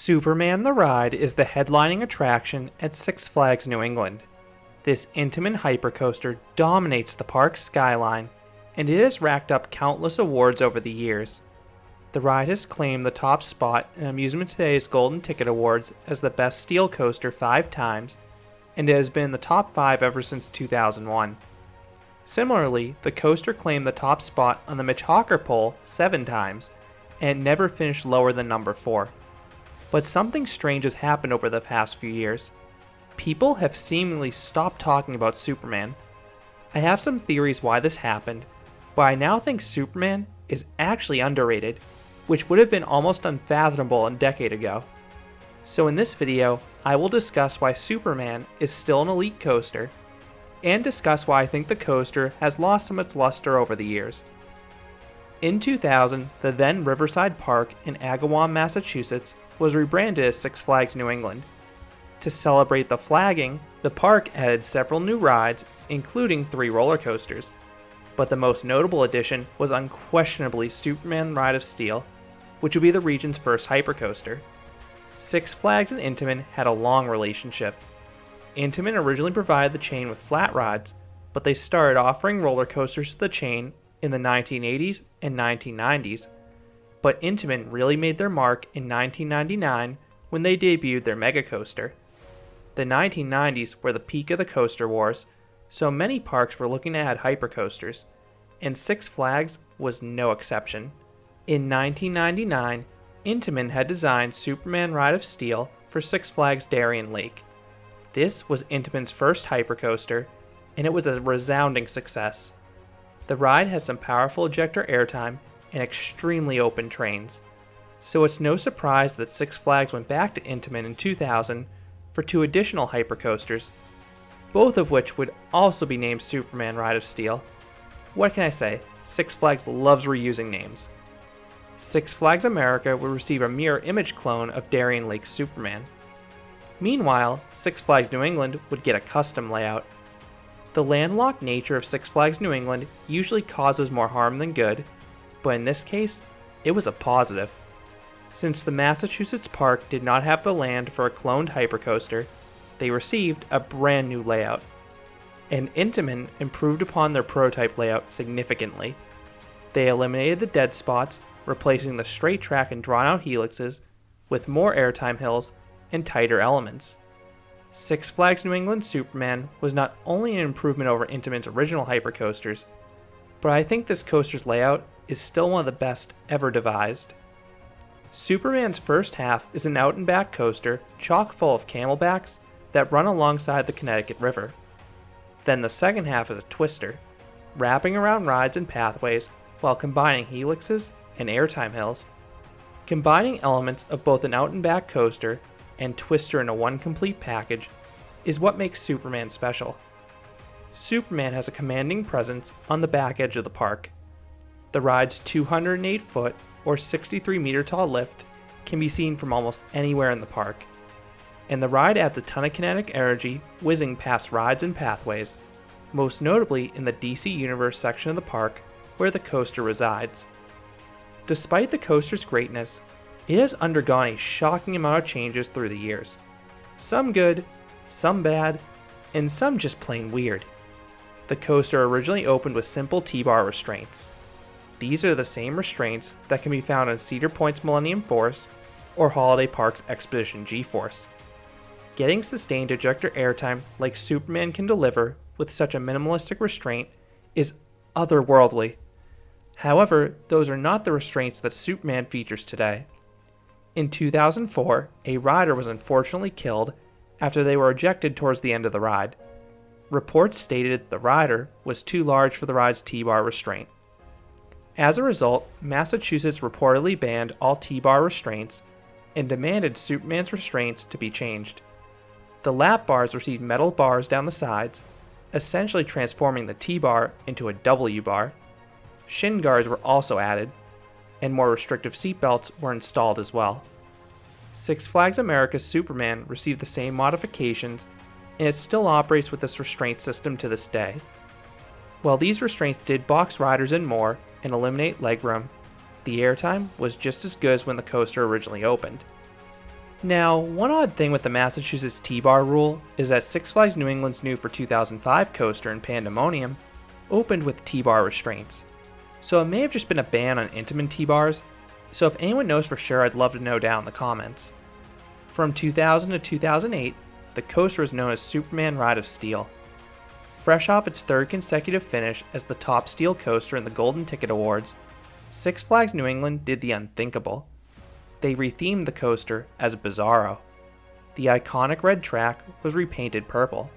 Superman the Ride is the headlining attraction at Six Flags New England. This Intamin hypercoaster dominates the park's skyline, and it has racked up countless awards over the years. The ride has claimed the top spot in Amusement Today's Golden Ticket Awards as the best steel coaster 5 times, and it has been in the top 5 ever since 2001. Similarly, the coaster claimed the top spot on the Mitch Hawker poll 7 times, and never finished lower than number 4. But something strange has happened over the past few years. People have seemingly stopped talking about Superman. I have some theories why this happened, but I now think Superman is actually underrated, which would have been almost unfathomable a decade ago. So in this video, I will discuss why Superman is still an elite coaster, and discuss why I think the coaster has lost some of its luster over the years. In 2000, the then Riverside Park in Agawam, Massachusetts was rebranded as Six Flags New England. To celebrate the flagging, the park added several new rides, including 3 roller coasters. But the most notable addition was unquestionably Superman Ride of Steel, which would be the region's first hypercoaster. Six Flags and Intamin had a long relationship. Intamin originally provided the chain with flat rides, but they started offering roller coasters to the chain in the 1980s and 1990s. But Intamin really made their mark in 1999 when they debuted their mega coaster. The 1990s were the peak of the coaster wars, so many parks were looking to add hypercoasters, and Six Flags was no exception. In 1999, Intamin had designed Superman Ride of Steel for Six Flags Darien Lake. This was Intamin's first hypercoaster, and it was a resounding success. The ride had some powerful ejector airtime and extremely open trains, so it's no surprise that Six Flags went back to Intamin in 2000 for 2 additional hypercoasters, both of which would also be named Superman Ride of Steel. What can I say? Six Flags loves reusing names. Six Flags America would receive a mirror image clone of Darien Lake's Superman. Meanwhile, Six Flags New England would get a custom layout. The landlocked nature of Six Flags New England usually causes more harm than good, but in this case, it was a positive. Since the Massachusetts park did not have the land for a cloned hypercoaster, they received a brand new layout. And Intamin improved upon their prototype layout significantly. They eliminated the dead spots, replacing the straight track and drawn-out helixes with more airtime hills and tighter elements. Six Flags New England Superman was not only an improvement over Intamin's original hypercoasters, but I think this coaster's layout is still one of the best ever devised. Superman's first half is an out-and-back coaster chock full of camelbacks that run alongside the Connecticut River. Then the second half is a twister, wrapping around rides and pathways while combining helixes and airtime hills. Combining elements of both an out-and-back coaster and twister into one complete package is what makes Superman special. Superman has a commanding presence on the back edge of the park. The ride's 208-foot or 63-meter tall lift can be seen from almost anywhere in the park, and the ride adds a ton of kinetic energy whizzing past rides and pathways, most notably in the DC Universe section of the park where the coaster resides. Despite the coaster's greatness, it has undergone a shocking amount of changes through the years. Some good, some bad, and some just plain weird. The coaster originally opened with simple T-bar restraints. These are the same restraints that can be found on Cedar Point's Millennium Force or Holiday Park's Expedition G-Force. Getting sustained ejector airtime like Superman can deliver with such a minimalistic restraint is otherworldly. However, those are not the restraints that Superman features today. In 2004, a rider was unfortunately killed after they were ejected towards the end of the ride. Reports stated that the rider was too large for the ride's T-bar restraint. As a result, Massachusetts reportedly banned all T-bar restraints and demanded Superman's restraints to be changed. The lap bars received metal bars down the sides, essentially transforming the T-bar into a W-bar. Shin guards were also added, and more restrictive seatbelts were installed as well. Six Flags America's Superman received the same modifications, and it still operates with this restraint system to this day. While these restraints did box riders in more and eliminate legroom, the airtime was just as good as when the coaster originally opened. Now, one odd thing with the Massachusetts T-Bar rule is that Six Flags New England's new for 2005 coaster in Pandemonium opened with T-Bar restraints. So it may have just been a ban on Intamin T-Bars, so if anyone knows for sure, I'd love to know down in the comments. From 2000 to 2008, the coaster was known as Superman Ride of Steel. Fresh off its third consecutive finish as the top steel coaster in the Golden Ticket Awards, Six Flags New England did the unthinkable. They rethemed the coaster as Bizarro. The iconic red track was repainted purple.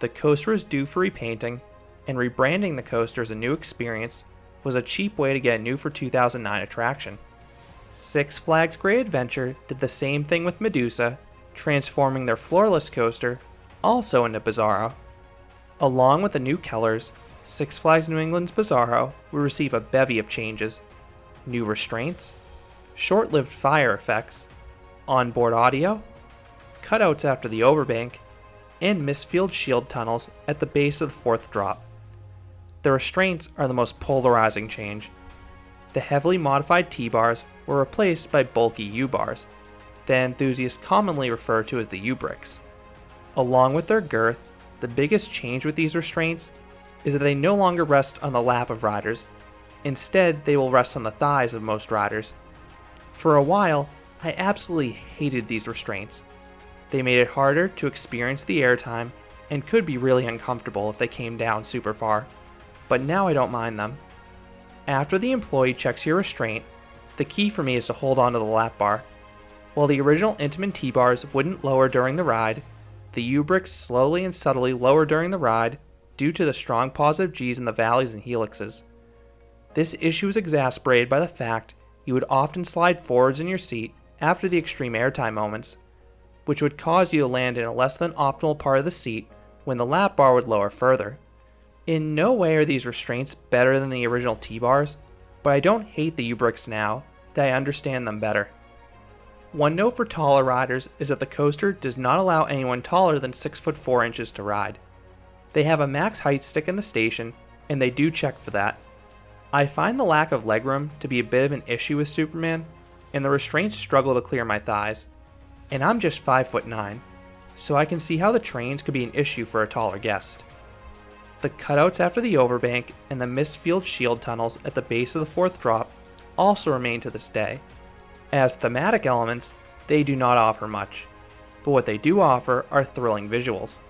The coaster was due for repainting, and rebranding the coaster as a new experience was a cheap way to get a new for 2009 attraction. Six Flags Great Adventure did the same thing with Medusa, transforming their floorless coaster also into Bizarro. Along with the new colors, Six Flags New England's Bizarro will receive a bevy of changes: new restraints, short-lived fire effects, onboard audio, cutouts after the overbank, and mist-filled shield tunnels at the base of the fourth drop. The restraints are the most polarizing change. The heavily modified T-bars were replaced by bulky U-bars, that enthusiasts commonly refer to as the U-bricks. Along with their girth, the biggest change with these restraints is that they no longer rest on the lap of riders. Instead, they will rest on the thighs of most riders. For a while, I absolutely hated these restraints. They made it harder to experience the airtime and could be really uncomfortable if they came down super far, but now I don't mind them. After the employee checks your restraint, the key for me is to hold onto the lap bar. While the original Intamin T-bars wouldn't lower during the ride, the U-bricks slowly and subtly lower during the ride due to the strong positive G's in the valleys and helixes. This issue is exacerbated by the fact you would often slide forwards in your seat after the extreme airtime moments, which would cause you to land in a less than optimal part of the seat when the lap bar would lower further. In no way are these restraints better than the original T-bars, but I don't hate the U-bricks now that I understand them better. One note for taller riders is that the coaster does not allow anyone taller than 6 foot 4 inches to ride. They have a max height stick in the station, and they do check for that. I find the lack of legroom to be a bit of an issue with Superman, and the restraints struggle to clear my thighs. And I'm just 5'9", so I can see how the trains could be an issue for a taller guest. The cutouts after the overbank and the mist-filled shield tunnels at the base of the fourth drop also remain to this day. As thematic elements, they do not offer much, but what they do offer are thrilling visuals.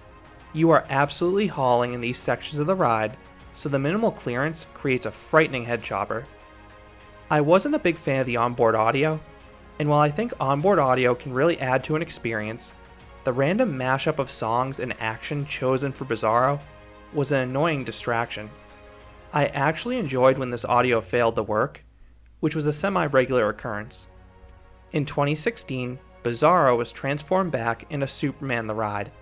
You are absolutely hauling in these sections of the ride, so the minimal clearance creates a frightening head chopper. I wasn't a big fan of the onboard audio, and while I think onboard audio can really add to an experience, the random mashup of songs and action chosen for Bizarro was an annoying distraction. I actually enjoyed when this audio failed to work, which was a semi-regular occurrence. In 2016, Bizarro was transformed back into Superman the Ride,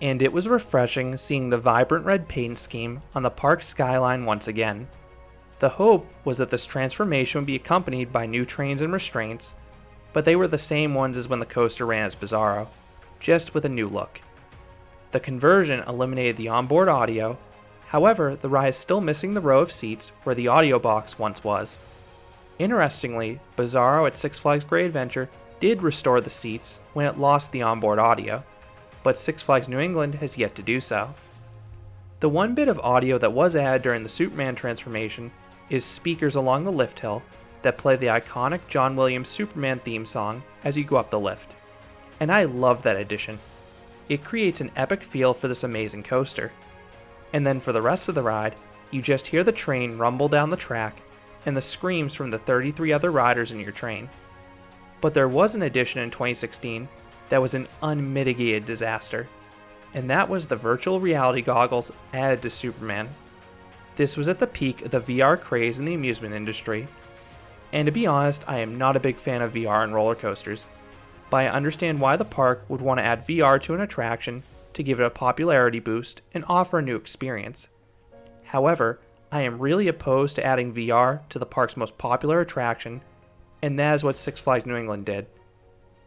and it was refreshing seeing the vibrant red paint scheme on the park's skyline once again. The hope was that this transformation would be accompanied by new trains and restraints, but they were the same ones as when the coaster ran as Bizarro, just with a new look. The conversion eliminated the onboard audio, however, the ride is still missing the row of seats where the audio box once was. Interestingly, Bizarro at Six Flags Great Adventure did restore the seats when it lost the onboard audio, but Six Flags New England has yet to do so. The one bit of audio that was added during the Superman transformation is speakers along the lift hill that play the iconic John Williams Superman theme song as you go up the lift, and I love that addition. It creates an epic feel for this amazing coaster. And then for the rest of the ride, you just hear the train rumble down the track and the screams from the 33 other riders in your train. But there was an addition in 2016 that was an unmitigated disaster, and that was the virtual reality goggles added to Superman. This was at the peak of the VR craze in the amusement industry, and to be honest, I am not a big fan of VR and roller coasters, but I understand why the park would want to add VR to an attraction to give it a popularity boost and offer a new experience. However, I am really opposed to adding VR to the park's most popular attraction, and that is what Six Flags New England did.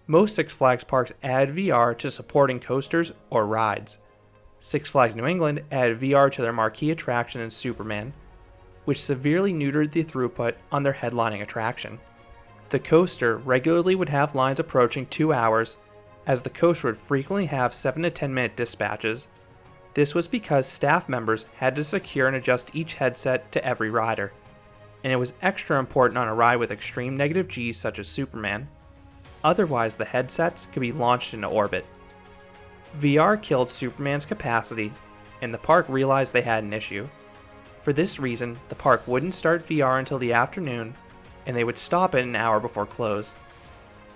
Most Six Flags parks add VR to supporting coasters or rides. Six Flags New England added VR to their marquee attraction in Superman, which severely neutered the throughput on their headlining attraction. The coaster regularly would have lines approaching 2 hours, as the coaster would frequently have 7 to 10 minute dispatches. This was because staff members had to secure and adjust each headset to every rider, and it was extra important on a ride with extreme negative Gs such as Superman. Otherwise, the headsets could be launched into orbit. VR killed Superman's capacity, and the park realized they had an issue. For this reason, the park wouldn't start VR until the afternoon, and they would stop it an hour before close.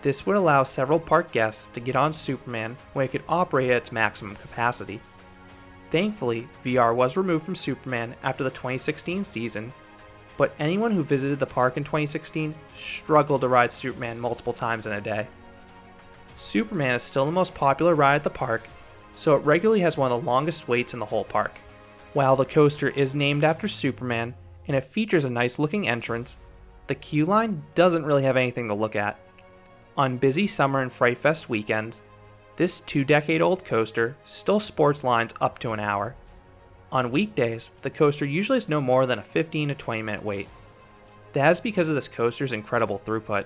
This would allow several park guests to get on Superman when it could operate at its maximum capacity. Thankfully, VR was removed from Superman after the 2016 season, but anyone who visited the park in 2016 struggled to ride Superman multiple times in a day. Superman is still the most popular ride at the park, so it regularly has one of the longest waits in the whole park. While the coaster is named after Superman and it features a nice looking entrance, the queue line doesn't really have anything to look at. On busy summer and Fright Fest weekends, this 2-decade-old coaster still sports lines up to an hour. On weekdays, the coaster usually has no more than a 15 to 20 minute wait. That is because of this coaster's incredible throughput.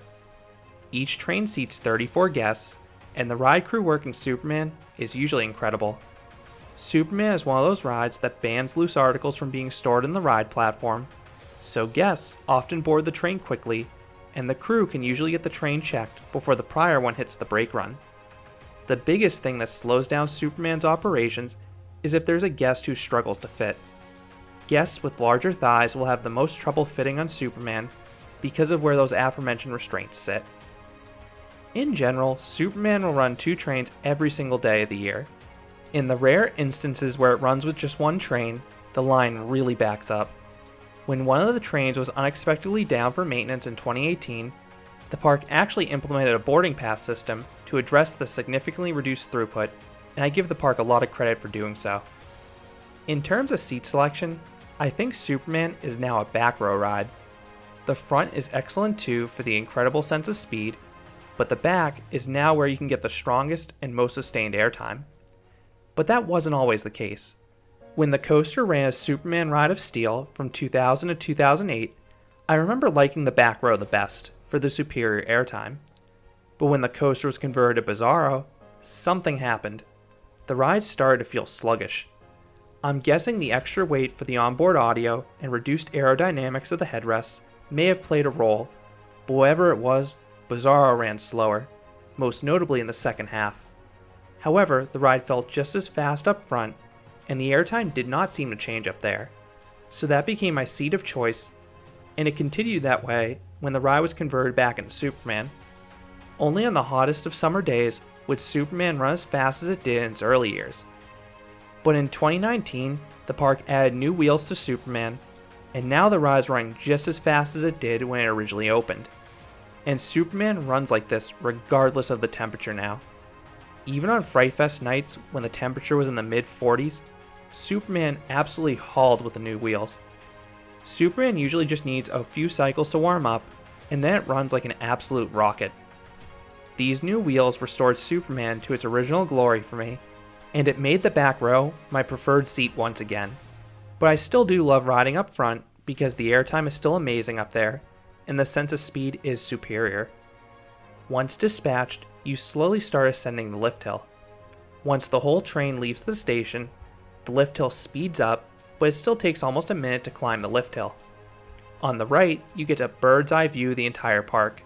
Each train seats 34 guests, and the ride crew working Superman is usually incredible. Superman is one of those rides that bans loose articles from being stored in the ride platform, so guests often board the train quickly, and the crew can usually get the train checked before the prior one hits the brake run. The biggest thing that slows down Superman's operations is if there's a guest who struggles to fit. Guests with larger thighs will have the most trouble fitting on Superman because of where those aforementioned restraints sit. In general, Superman will run 2 trains every single day of the year. In the rare instances where it runs with just one train, the line really backs up. When one of the trains was unexpectedly down for maintenance in 2018, the park actually implemented a boarding pass system to address the significantly reduced throughput, and I give the park a lot of credit for doing so. In terms of seat selection, I think Superman is now a back row ride. The front is excellent too for the incredible sense of speed, but the back is now where you can get the strongest and most sustained airtime. But that wasn't always the case. When the coaster ran as Superman Ride of Steel from 2000 to 2008, I remember liking the back row the best for the superior airtime. But when the coaster was converted to Bizarro, something happened. The ride started to feel sluggish. I'm guessing the extra weight for the onboard audio and reduced aerodynamics of the headrests may have played a role, but whatever it was, Bizarro ran slower, most notably in the second half. However, the ride felt just as fast up front, and the airtime did not seem to change up there, so that became my seat of choice, and it continued that way when the ride was converted back into Superman. Only on the hottest of summer days would Superman run as fast as it did in its early years. But in 2019, the park added new wheels to Superman, and now the ride is running just as fast as it did when it originally opened. And Superman runs like this regardless of the temperature now. Even on Fright Fest nights when the temperature was in the mid-40s, Superman absolutely hauled with the new wheels. Superman usually just needs a few cycles to warm up, and then it runs like an absolute rocket. These new wheels restored Superman to its original glory for me, and it made the back row my preferred seat once again. But I still do love riding up front because the airtime is still amazing up there, and the sense of speed is superior. Once dispatched, you slowly start ascending the lift hill. Once the whole train leaves the station, the lift hill speeds up, but it still takes almost a minute to climb the lift hill. On the right, you get a bird's eye view of the entire park.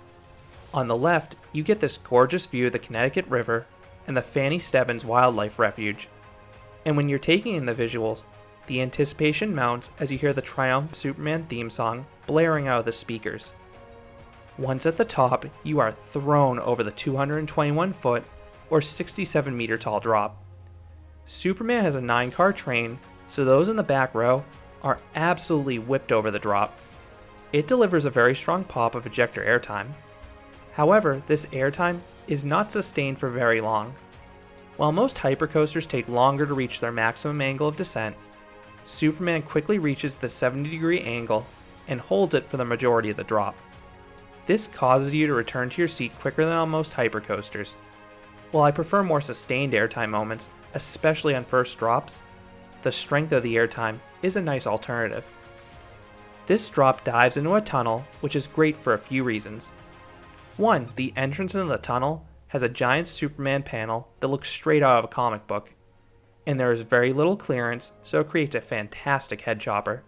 On the left, you get this gorgeous view of the Connecticut River and the Fanny Stebbins Wildlife Refuge. And when you're taking in the visuals, the anticipation mounts as you hear the Triumph Superman theme song blaring out of the speakers. Once at the top, you are thrown over the 221-foot or 67-meter tall drop. Superman has a 9-car train, so those in the back row are absolutely whipped over the drop. It delivers a very strong pop of ejector airtime. However, this airtime is not sustained for very long. While most hypercoasters take longer to reach their maximum angle of descent, Superman quickly reaches the 70-degree angle and holds it for the majority of the drop. This causes you to return to your seat quicker than on most hypercoasters. While I prefer more sustained airtime moments, especially on first drops, the strength of the airtime is a nice alternative. This drop dives into a tunnel, which is great for a few reasons. 1. The entrance into the tunnel has a giant Superman panel that looks straight out of a comic book, and there is very little clearance, so it creates a fantastic head chopper.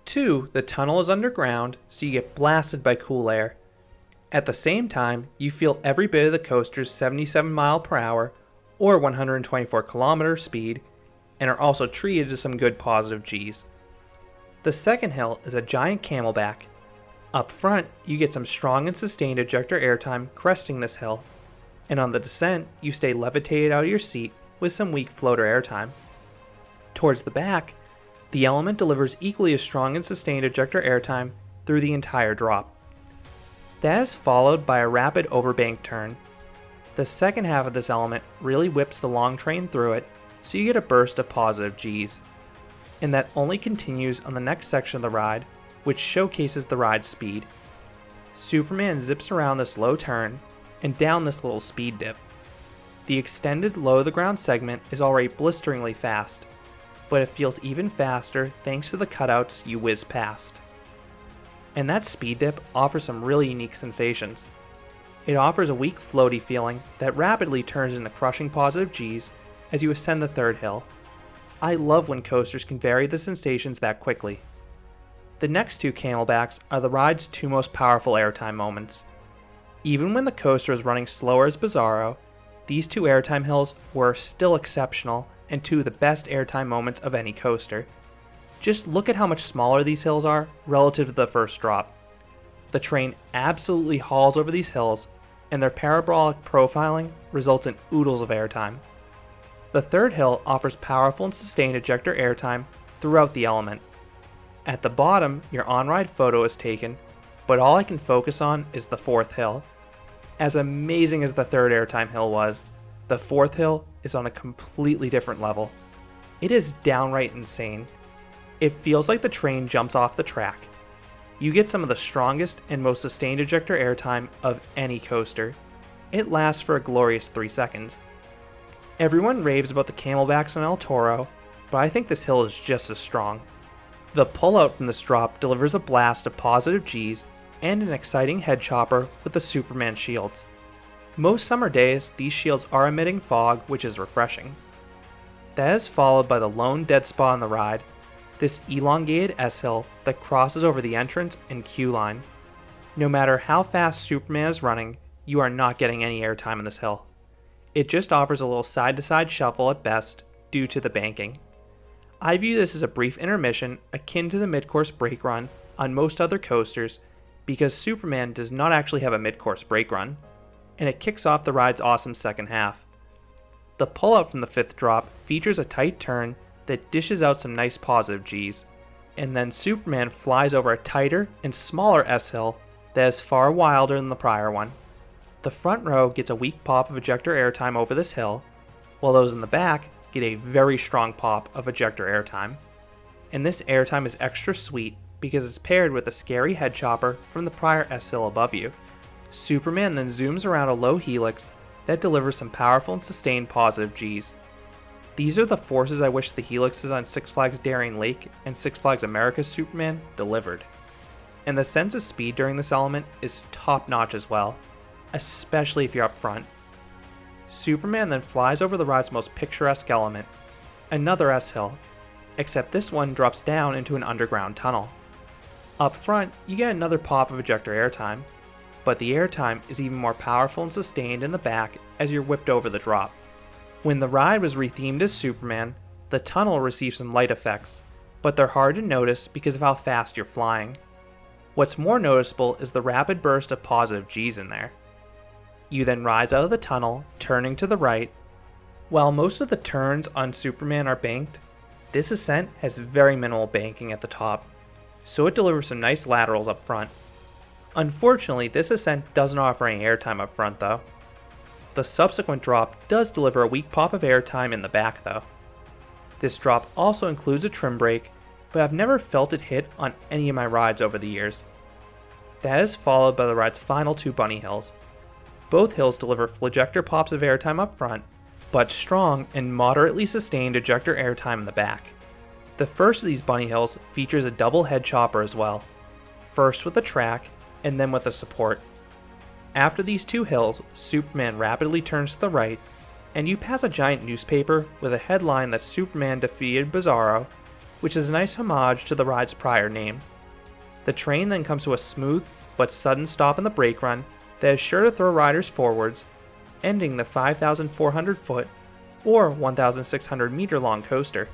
2. The tunnel is underground, so you get blasted by cool air. At the same time, you feel every bit of the coaster's 77 mph or 124 km speed, and are also treated to some good positive Gs. The second hill is a giant camelback. Up front, you get some strong and sustained ejector airtime cresting this hill, and on the descent, you stay levitated out of your seat with some weak floater airtime. Towards the back, the element delivers equally as strong and sustained ejector airtime through the entire drop. That is followed by a rapid overbank turn. The second half of this element really whips the long train through it, so you get a burst of positive Gs. And that only continues on the next section of the ride, which showcases the ride's speed. Superman zips around this low turn and down this little speed dip. The extended low-to-the-ground segment is already blisteringly fast, but it feels even faster thanks to the cutouts you whiz past. And that speed dip offers some really unique sensations. It offers a weak floaty feeling that rapidly turns into crushing positive Gs as you ascend the third hill. I love when coasters can vary the sensations that quickly. The next two camelbacks are the ride's two most powerful airtime moments. Even when the coaster is running slower as Bizarro, these two airtime hills were still exceptional and two of the best airtime moments of any coaster. Just look at how much smaller these hills are relative to the first drop. The train absolutely hauls over these hills, and their parabolic profiling results in oodles of airtime. The third hill offers powerful and sustained ejector airtime throughout the element. At the bottom, your on-ride photo is taken, but all I can focus on is the fourth hill. As amazing as the third airtime hill was, the fourth hill is on a completely different level. It is downright insane. It feels like the train jumps off the track. You get some of the strongest and most sustained ejector airtime of any coaster. It lasts for a glorious 3 seconds. Everyone raves about the camelbacks on El Toro, but I think this hill is just as strong. The pullout from this drop delivers a blast of positive Gs and an exciting head chopper with the Superman shields. Most summer days, these shields are emitting fog, which is refreshing. That is followed by the lone dead spot on the ride, this elongated S-hill that crosses over the entrance and queue line. No matter how fast Superman is running, you are not getting any airtime on this hill. It just offers a little side-to-side shuffle at best due to the banking. I view this as a brief intermission akin to the mid-course brake run on most other coasters because Superman does not actually have a mid-course brake run, and it kicks off the ride's awesome second half. The pullout from the fifth drop features a tight turn that dishes out some nice positive Gs, and then Superman flies over a tighter and smaller S-hill that is far wilder than the prior one. The front row gets a weak pop of ejector airtime over this hill, while those in the back get a very strong pop of ejector airtime. And this airtime is extra sweet because it's paired with a scary head chopper from the prior S-hill above you. Superman then zooms around a low helix that delivers some powerful and sustained positive Gs. These are the forces I wish the helixes on Six Flags Darien Lake and Six Flags America's Superman delivered. And the sense of speed during this element is top notch as well, especially if you're up front. Superman then flies over the ride's most picturesque element, another S-hill, except this one drops down into an underground tunnel. Up front, you get another pop of ejector airtime, but the airtime is even more powerful and sustained in the back as you're whipped over the drop. When the ride was rethemed as Superman, the tunnel received some light effects, but they're hard to notice because of how fast you're flying. What's more noticeable is the rapid burst of positive Gs in there. You then rise out of the tunnel, turning to the right. While most of the turns on Superman are banked, this ascent has very minimal banking at the top, so it delivers some nice laterals up front. Unfortunately, this ascent doesn't offer any airtime up front though. The subsequent drop does deliver a weak pop of airtime in the back though. This drop also includes a trim brake, but I've never felt it hit on any of my rides over the years. That is followed by the ride's final two bunny hills. Both hills deliver flagector pops of airtime up front, but strong and moderately sustained ejector airtime in the back. The first of these bunny hills features a double head chopper as well, first with the track and then with the support. After these two hills, Superman rapidly turns to the right, and you pass a giant newspaper with a headline that Superman defeated Bizarro, which is a nice homage to the ride's prior name. The train then comes to a smooth but sudden stop in the brake run that is sure to throw riders forwards, ending the 5,400 foot or 1,600 meter long coaster.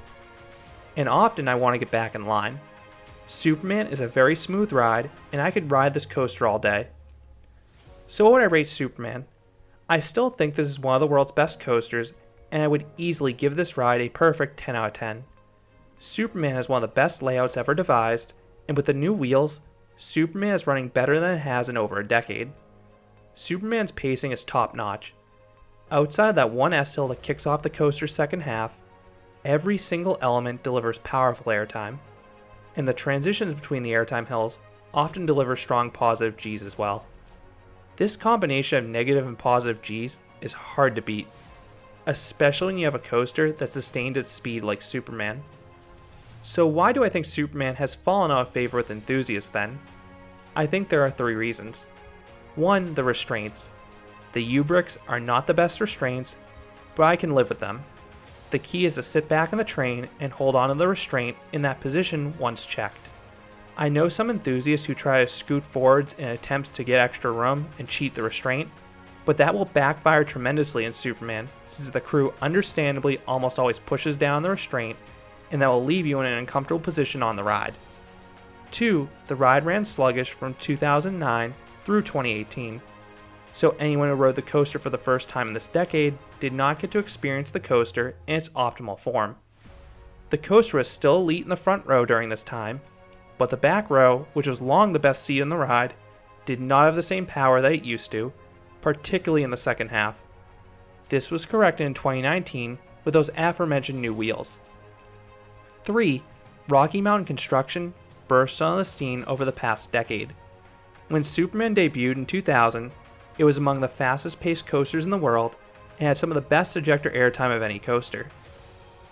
And often I want to get back in line. Superman is a very smooth ride, and I could ride this coaster all day. So what would I rate Superman? I still think this is one of the world's best coasters, and I would easily give this ride a perfect 10 out of 10. Superman has one of the best layouts ever devised, and with the new wheels, Superman is running better than it has in over a decade. Superman's pacing is top notch. Outside that one S-hill that kicks off the coaster's second half, every single element delivers powerful airtime, and the transitions between the airtime hills often deliver strong positive Gs as well. This combination of negative and positive Gs is hard to beat, especially when you have a coaster that sustained its speed like Superman. So why do I think Superman has fallen out of favor with enthusiasts then? I think there are 3 reasons. 1. The restraints. The U-bricks are not the best restraints, but I can live with them. The key is to sit back in the train and hold on to the restraint in that position once checked. I know some enthusiasts who try to scoot forwards in attempts to get extra room and cheat the restraint, but that will backfire tremendously in Superman since the crew understandably almost always pushes down the restraint, and that will leave you in an uncomfortable position on the ride. 2. The ride ran sluggish from 2009 through 2018, so anyone who rode the coaster for the first time in this decade did not get to experience the coaster in its optimal form. The coaster was still elite in the front row during this time, but the back row, which was long the best seat in the ride, did not have the same power that it used to, particularly in the second half. This was corrected in 2019 with those aforementioned new wheels. 3. Rocky Mountain construction burst on the scene over the past decade. When Superman debuted in 2000, it was among the fastest paced coasters in the world and had some of the best ejector airtime of any coaster.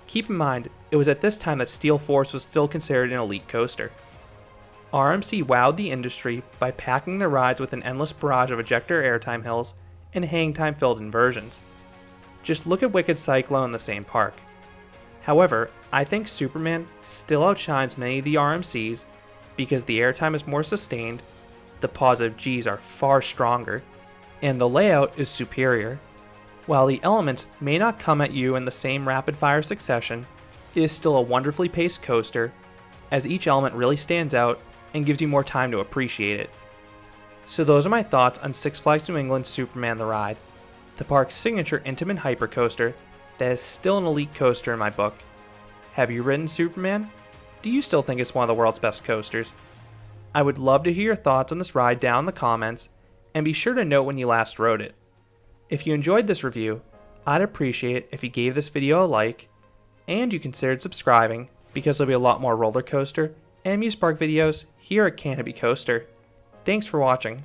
Keep in mind, it was at this time that Steel Force was still considered an elite coaster. RMC wowed the industry by packing the rides with an endless barrage of ejector airtime hills and hang time filled inversions. Just look at Wicked Cyclone in the same park. However, I think Superman still outshines many of the RMCs because the airtime is more sustained, the positive Gs are far stronger, and the layout is superior. While the elements may not come at you in the same rapid-fire succession, it is still a wonderfully paced coaster, as each element really stands out and gives you more time to appreciate it. So those are my thoughts on Six Flags New England's Superman the Ride, the park's signature Intamin hypercoaster that is still an elite coaster in my book. Have you ridden Superman? Do you still think it's one of the world's best coasters? I would love to hear your thoughts on this ride down in the comments, and be sure to note when you last rode it. If you enjoyed this review, I'd appreciate it if you gave this video a like, and you considered subscribing, because there'll be a lot more roller coaster and amusement park videos here at Canopy Coaster. Thanks for watching.